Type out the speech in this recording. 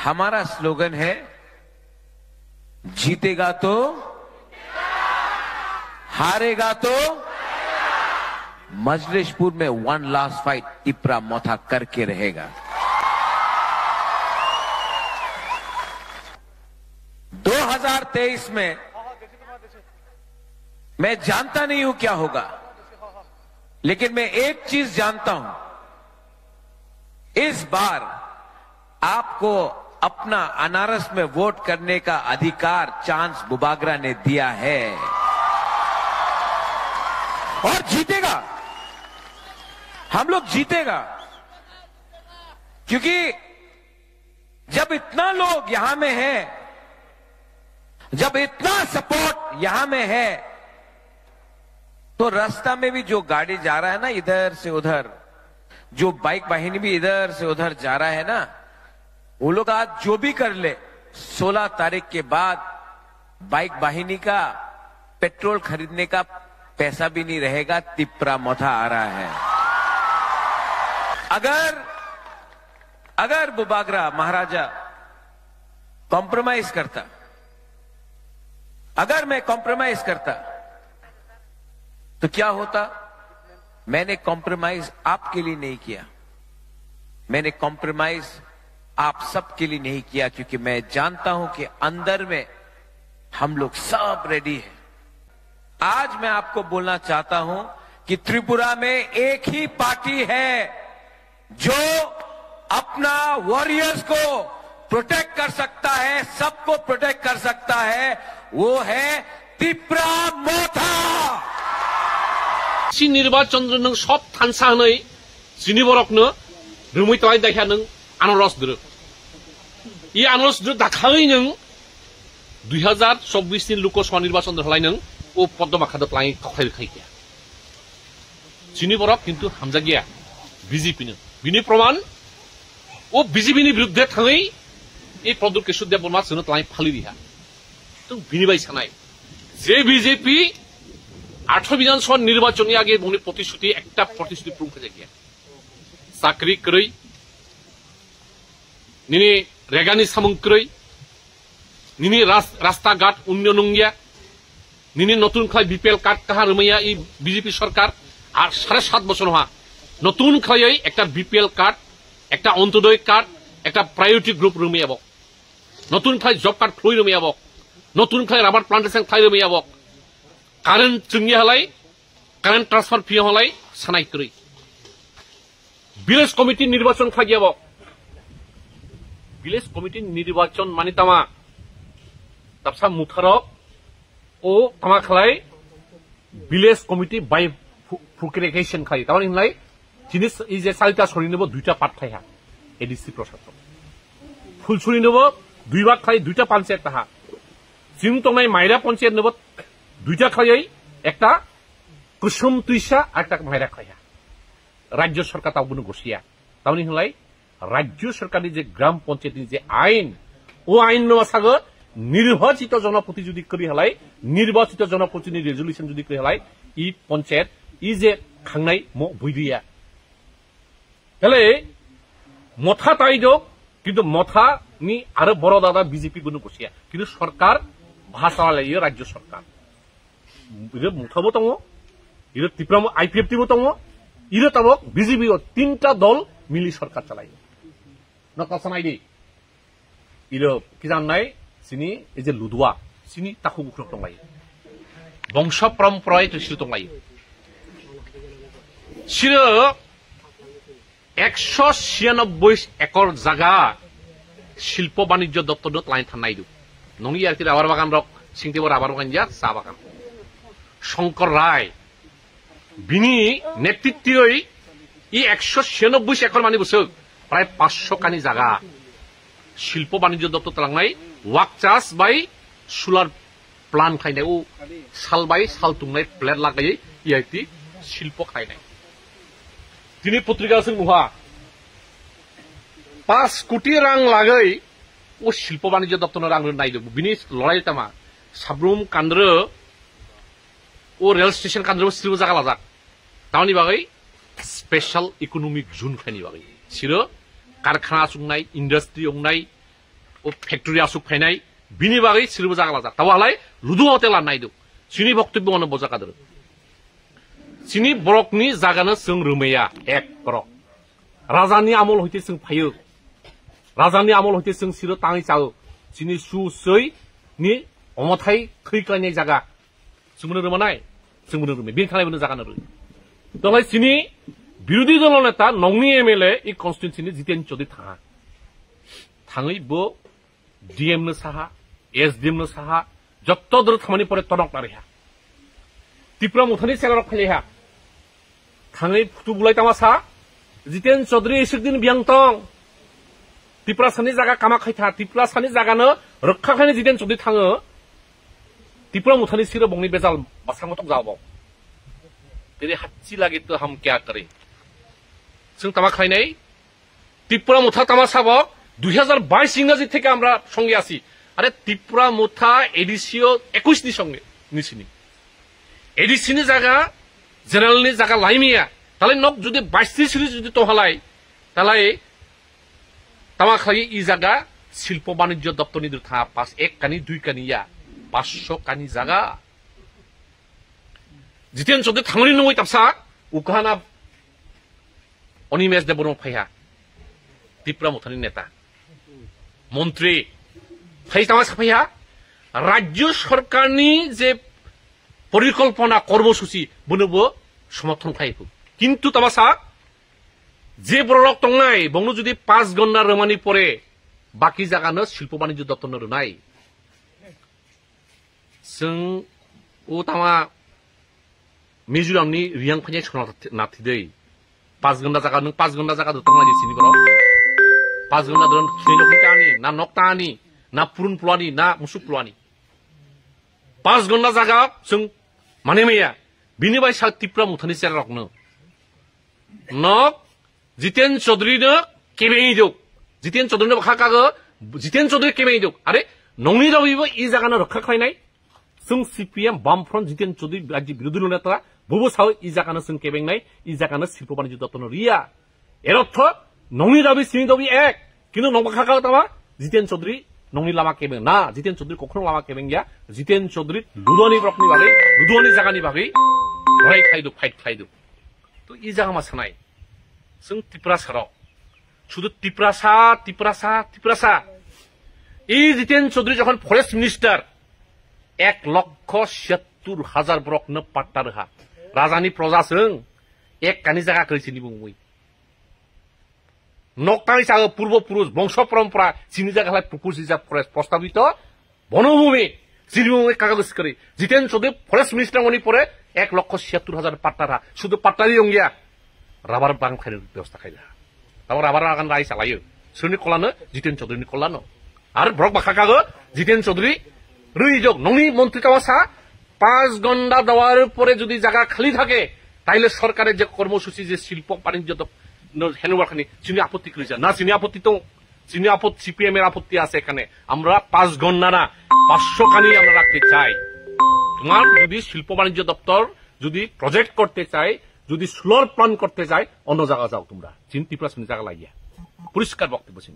हमारा स्लोगन है, जीतेगा तो, हारेगा तो मजलिसपुर में वन लास्ट फाइट टिपरा मोथा करके रहेगा। 2023 में मैं जानता नहीं हूं क्या होगा, लेकिन मैं एक चीज जानता हूं, इस बार आपको अपना अनारस में वोट करने का अधिकार चांस बुबागरा ने दिया है और जीतेगा। हम लोग जीतेगा, क्योंकि जब इतना लोग यहां में है, जब इतना सपोर्ट यहां में है, तो रास्ता में भी जो गाड़ी जा रहा है ना इधर से उधर, जो बाइक वाहिनी भी इधर से उधर जा रहा है ना, वो लोग आज जो भी कर ले, 16 तारीख के बाद बाइक वाहिनी का पेट्रोल खरीदने का पैसा भी नहीं रहेगा। तिपरा मोथा आ रहा है। अगर बुबागरा महाराजा कॉम्प्रोमाइज करता, अगर मैं कॉम्प्रोमाइज करता तो क्या होता? मैंने कॉम्प्रोमाइज आपके लिए नहीं किया, मैंने कॉम्प्रोमाइज आप सबके लिए नहीं किया, क्योंकि मैं जानता हूं कि अंदर में हम लोग सब रेडी हैं। आज मैं आपको बोलना चाहता हूं कि त्रिपुरा में एक ही पार्टी है जो अपना वॉरियर्स को प्रोटेक्ट कर सकता है, सबको प्रोटेक्ट कर सकता है, वो है तिपरा मोथा। निर्वाचन नों सब थानसा हनै जिनि बरकनो रुमै तलाय दाखा नों आनारस दरो ई आनारस दरो दाखायै नों 2024 नि लोकसभा निर्वाचन हलाय नों ओ पद्मा खाद प्लाय खखाय खायया जिनि बरक किन्तु हामजा गया बीजेपी नो बिनि प्रमाण ओ बीजेपी नि विरुद्ध थाङै ए प्रदुर केशुदेव बर्मा जोनो तलाय फालि दिहा तो बिनि बाय सानाय जे बीजेपी 18 विधानसभा निर्वाचन आगे बुंनि प्रतिश्रुति एकटा प्रतिश्रुति पूर्ण करे गया चाकरी क्रय निनि रेगानि सामुं क्रय निनि रास्ता घाट उन्नयन गया निनि नतुन खाय बीपीएल कार्ड कहा रमैया ई बीजेपी सरकार আর 7.5 বছর হওয়া নতুন খাই একটা বিপিএল কার্ড একটা অন্তোদয় কার্ড একটা প্রায়োরিটি গ্রুপ রুমিয়াব নতুন খাই জব কার্ড ফ্লই রুমিয়াব নতুন খাই রাবার প্লান্টেশন খাই রুমিয়াব কারেন্ট চুঙ্গি হলাই কারেন্ট ট্রান্সফার ফি হলাই সানাই করি ভিলেজ কমিটি নির্বাচন খাইয়াব ভিলেজ কমিটি নির্বাচন মানে তামা তাপসা মুথারক ও তামা খালাই ভিলেজ কমিটি বাই ফুকেরেকেশন খাই তামানে হলাই জিনিস এই যে 4টা সরি নেব 2টা পার্ট থাইহা এডিসি প্রশাসন ফুলছুরি নেব 2 ভাগ খাই 2টা পঞ্চায়েত তাহা সিং তমাই মাইরা পঞ্চায়েত নেব 2টা খাই একটা কুসুম তুইসা আর একটা মাইরা খাইয়া রাজ্য সরকার তাও গসিয়া তামানে হলাই রাজ্য সরকারি যে গ্রাম পঞ্চায়েতের যে আইন ও আইন নেওয়া সাগর নির্বাচিত জনপ্রতিনিধি করি হলাই নির্বাচিত জনপ্রতিনিধি রেজুলেশন যদি করি হলাই ই পঞ্চায়েত ই যে খাংনাই বৈদিয়া তাহলে মথা তাইদ কিন্তু মথা নি আরো বড় দাদা বিজেপি গুণ গসিয়া কিন্তু সরকার ভাষা লাইयो রাজ্য সরকার ইরে মুথাবো তং ইরে ত্রিপুরা আইপিএফটি বো তং ইরে তাবক বিজেপি 3টা দল মিলি সরকার চালাই নকসানাই দি ইরে কি জাননাই সিনি এই যে লুদুয়া সিনি তাকু বুকরক দংলাই বংশ পরম্পরায় তৃষ্টি দংলাই সিরে 196 একর জায়গা শিল্প বাণিজ্য দপ্তর লাইন থানাই দু নঙ্গি আর কি রাবার বাগান রক সিংদেব রাবার বাগান যা চা বাগান শঙ্কর রায় বিনি নেতৃত্বই ই 196 একর মানে বসে প্রায় 500 কানি জায়গা শিল্প বাণিজ্য দপ্তর তালাংনাই ওয়াক চাষ বাই সোলার প্লান্ট খাইনাই ও সাল বাই সাল তুংনাই প্লেট লাগাই ইয়াইতি শিল্প খাইনাই তিনি পত্রিকা আছে মুহা 5 কোটি রাং লাগাই ও শিল্প বাণিজ্য দপ্তর রাং নাই দেব বিনি লড়াই তামা সাবরুম কান্দ্র ও রেল স্টেশন কান্দ্র সিরো জায়গা লাজাক তাওনি বাগै স্পেশাল ইকোনমিক জোন খানি বাগै সিরো कारखाना सुंनाय इंडस्ट्री उंनाय ও ফ্যাক্টরি আসুক ফাইনাই বিনি বাগै सिरबो जागा लाजा तावालाय लुदु हटेल नायदो सिनि बक्तब्य अन बजा कादर सिनि बरकनि जागानो जों रोमैया एक बरक राजानि आमल हइते जों फायो राजानि आमल हइते जों सिरो ताङै जाओ सिनि सुसै नि अमथाय खैख्लायनाय जागा जोंनो रोमानाय जोंनो रोमै बिन खालायबो जागानो रो तलाय सिनि बिरोधी दल नेता नंनि एमएलए इ कन्स्टिट्युएन्सिनि जितेन चौधरी थाङै बो डीएम नो साहा एसडीएम नो साहा जत्त दर खामानि परे तनक नारिहा त्रिपुरा मुथानि सेलार खालिहा थाङै फुटु बुलाय तामासा जितेन चौधरी इसुकदिन बियांतं त्रिपुरा सानि जागा कामा खायथा त्रिपुरा सानि जागानो रक्षा खायनि जितेन चौधरी थाङो त्रिपुरा मुथानि सिरो बंनि बेजाल बासांगतक जाबाव तेरे हाच्ची लागे तो हम क्या करें जों तामा खायनाय त्रिपुरा मुथा तामा साबो 2022 इंराजी থেকে আমরা সঙ্গে আছি আরে ত্রিপুরা মুথা এডিসিও 21 নি সঙ্গে নিছিনি এডিসিনি জায়গা জেনারেলনি জায়গা লাইমিয়া তাহলে নক যদি 22 সিরিজ যদি তো হলাই তাহলে তামা খাই ই জায়গা শিল্প বাণিজ্য দপ্তরনি দুথা 1 কানি 2 কানিয়া 500 কানি জায়গা জিতেন চৌধুরী থাংনি নই তাপসা উকানা অনিমেশ দেবরং ফাইহা त्रिपुरा मुथानि नेता मंत्री फाइतामा साफाया राज्य सरकारनि जे परिकल्पना कर्मसूची बनोबो समर्थन खायबो किन्तु तामासा जे बरलक तंनाय बंनो जुदि 5 गन्ना रोमानि परे बाकी जागानो शिल्प बाणिज्य दप्तरनो रोनाय जों ओ तामा मिजोरामनि रियां फाइनाय सना नाथिदै 5 गन्ना जागा नों 5 गन्ना जागा दंनाय सिनि बराव 5 गन्ना दन खिनो खिटानि ना नक्तानि ना पुरुन पुलानि ना मुसुक पुलानि 5 गन्ना जागा जों माने मैया बिनि बाय सा त्रिपुरा मुथानि सेरारकनो नक जितेन चौधरीनो केबेङि दो जितेन चौधरीनो खाकागो जितेन चौधरी केबेङि दो अरे नंनि रबिबो इ जागानो रक्षा खायनाय जों सीपीएम बामफ्रन्ट जितेन चौधरी राज्य बिरोधी नेता बबो साव इ जागानो जों केबेंनाय इ जागानो शिल्प बाणिज्य दप्तरनो रिया एर अर्थ नंनि दाबि सिनि दाबि एक किन्तु नंबा खाका तामा जितेन चौधरी नंनि लामा केबें ना जितेन चौधरी कखनो लामा केबें गया जितेन चौधरी लुदोनि ब्रकनि बागै लुदोनि जागानि बागै लड़ाई खायदो फाइट खायदो तो इ जागा मा सानाय जों त्रिपुरा साराव शुद्ध त्रिपुरासा इ जितेन चौधरी जखन फरेस्ट मिनिस्टार 1,76,000 ब्रकनो पाट्टा रहा राजानि प्रजाजों एक कानि जागा कइसिनि बुंमुइ नक्तानि सागो पूर्व पुरुष वंश परम्परा सिनि जागालाय प्रपोजिजा फरेस्ट प्रस्तावित बनभूमि सिनिमुइ कागज करे जितेन चौधरी फरेस्ट मिनिस्टार मनि परे 1,76,000 पाट्टा रहा शुद्ध पाट्टानि रंगिया राबार बागान खायनो व्यवस्था खायदा ताव राबार बागान राय सालायो सोरनि कलानो जितेन चौधरीनि कलानो आरो ब्रक बाखाकागो जितेन चौधरी रैजक नंनि मन्त्रि तावासा 5 गन्डा देওয়ার পরে যদি জায়গা খালি থাকে তাইলে সরকারের যে কর্মসূচি যে শিল্প বাণিজ্য হেনওয়ারখানি চিনি আপত্তি করেছে না চিনি আপত্তি তো চিনি আপত্তি সিপিএম এর আপত্তি আছে এখানে আমরা 5 গন্ডা না 500 কানি আমরা রাখতে চাই তোমার যদি শিল্প বাণিজ্য দপ্তর যদি প্রজেক্ট করতে চাই যদি স্লোর প্ল্যান করতে চাই অন্য জায়গা যাও তোমরা চিন্তি প্লাস জায়গা লাগিয়া পরিষ্কার বক্তব্য ছিল